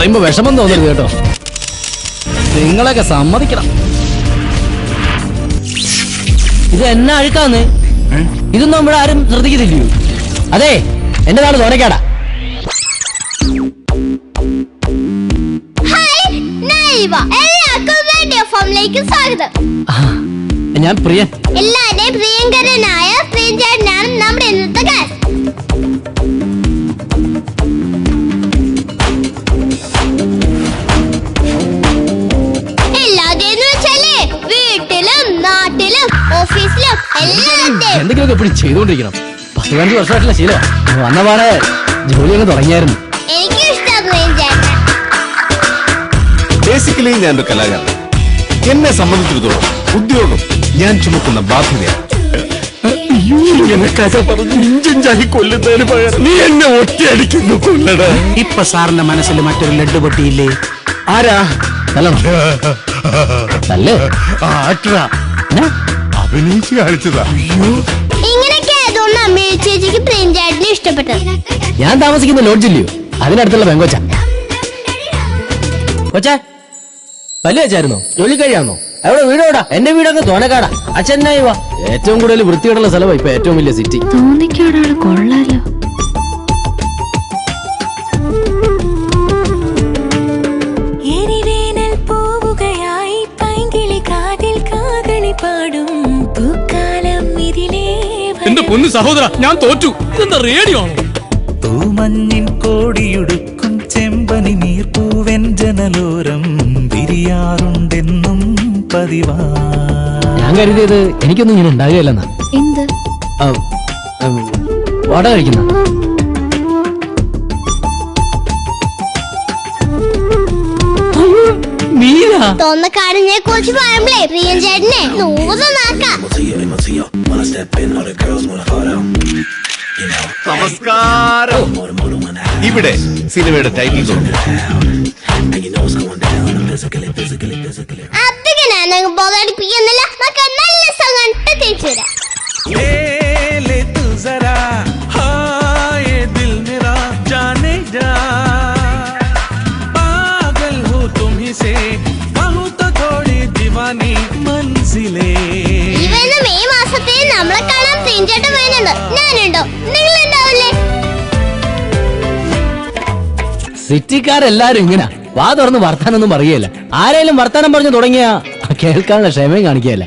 പറയുമ്പോ വിഷമം തോന്നരുത് കേട്ടോ. നിങ്ങളൊക്കെ സമ്മതിക്കണം. ഇത് എന്നാ അഴുക്കാന്ന്? ഇതൊന്നും നമ്മുടെ ആരും ശ്രദ്ധിക്കുന്നില്ലയോ? അതെ, എന്റെ നാട് തോനക്കാടാ. ഞാൻ പ്രിയൻ. എല്ലാവരുടെയും പ്രിയങ്കരനായ ശ്രീചേട്ടനാണ് നമ്മുടെ ഇന്നത്തെ ഗസ്റ്റ്. എല്ലാവരുടെയും വെച്ചാലേ വീട്ടിലും നാട്ടിലും ഓഫീസിലും എല്ലാവരുടെയും എന്തെങ്കിലുമൊക്കെ എപ്പോഴും ചെയ്തുകൊണ്ടിരിക്കണം. 15 വർഷമായിട്ടുള്ള ശീലം. വന്ന പാടെ ജോലി അങ്ങ് തുടങ്ങിയായിരുന്നു. എനിക്കും ഇഷ്ടമാണ് ചേട്ടൻ. ബേസിക്കലി ഞാനൊരു കലാകാരൻ. എന്നെ സംബന്ധിച്ചിടത്തോളം ഉദ്യോഗം ഞാൻ ചുമക്കുന്ന ബാധ്യതയാണ്. കൊല്ലുന്നതിന് പകരം നീ എന്നെ ഒറ്റയടിക്കുന്നു കൊല്ലട. ഇപ്പൊ സാറിന്റെ മനസ്സിൽ മറ്റൊരു ലഡ്ഡു പൊട്ടിയില്ലേ? ആരാ? അഭിനയിച്ച് കാണിച്ചതാ. ഇങ്ങനെയൊക്കെ ആയതുകൊണ്ട് അമ്മ ചേച്ചിക്ക് പ്രിയഞ്ചേട്ടനെ ഇഷ്ടപ്പെട്ടത്. ഞാൻ താമസിക്കുന്ന ലോഡ്ജില്ലയോ, അതിനടുത്തുള്ള പെങ്കൊച്ച. കൊച്ചേ, പല്ല് വെച്ചായിരുന്നോ? ജോലി കഴിയാന്നോ? എവിടെ വീടോടാ? എന്റെ വീടൊക്കെ തോനക്കാടാ. അച്ഛനായി വാ. ഏറ്റവും കൂടുതൽ വൃത്തിയോടുള്ള സ്ഥലമാണ് ഇപ്പൊ ഏറ്റവും വലിയ സിറ്റി. തോന്നിക്കാടാണ് കൊള്ളാലോ. എന്റെ പൊന്നു സഹോദര, ഞാൻ തോറ്റു. ഇതെന്താ റേഡിയോ ആണോ? തൂമഞ്ഞിൻ കോടിയുടുക്കും ചെമ്പനി നീർപ്പൂവൻ ജനലോരം വിരിയാറുണ്ടെന്നും പതിവാ. ഞാൻ കരുതിയത് എനിക്കൊന്നും ഇങ്ങനെ ഉണ്ടാകുകയല്ലെന്നാ. എന്ത് വട കഴിക്കുന്ന തോന്നക്കാടിനെ കുറിച്ച് പറയുമ്പളേ പ്രിയഞ്ചേട്ടനെ 100 നാക്കാം. നമസ്കാരം. ഇവിടെ സിനിമയുടെ ടൈറ്റിൽ അതൊക്കെ ഞാൻ ബോധടിപ്പിക്കുന്നില്ല. നമുക്ക് നല്ല സോങ് കണ്ടിട്ട് തിരിച്ചു വരാം. ഇവന് മെയ് മാസത്തിൽ നമ്മളെ കാണാൻ പ്രിയഞ്ചേട്ടൻ വരുന്നുണ്ട്. ഞാനുണ്ടോ? നിങ്ങൾ ഉണ്ടാവില്ലേ? സിറ്റിക്കാരെല്ലാരും ഇങ്ങനെ വാ തുറന്ന് വർത്താനൊന്നും പറയുകയില്ല. ആരെങ്കിലും വർത്താനം പറഞ്ഞു തുടങ്ങിയാ കേൾക്കാനുള്ള ക്ഷമയും കാണിക്കുകയല്ല.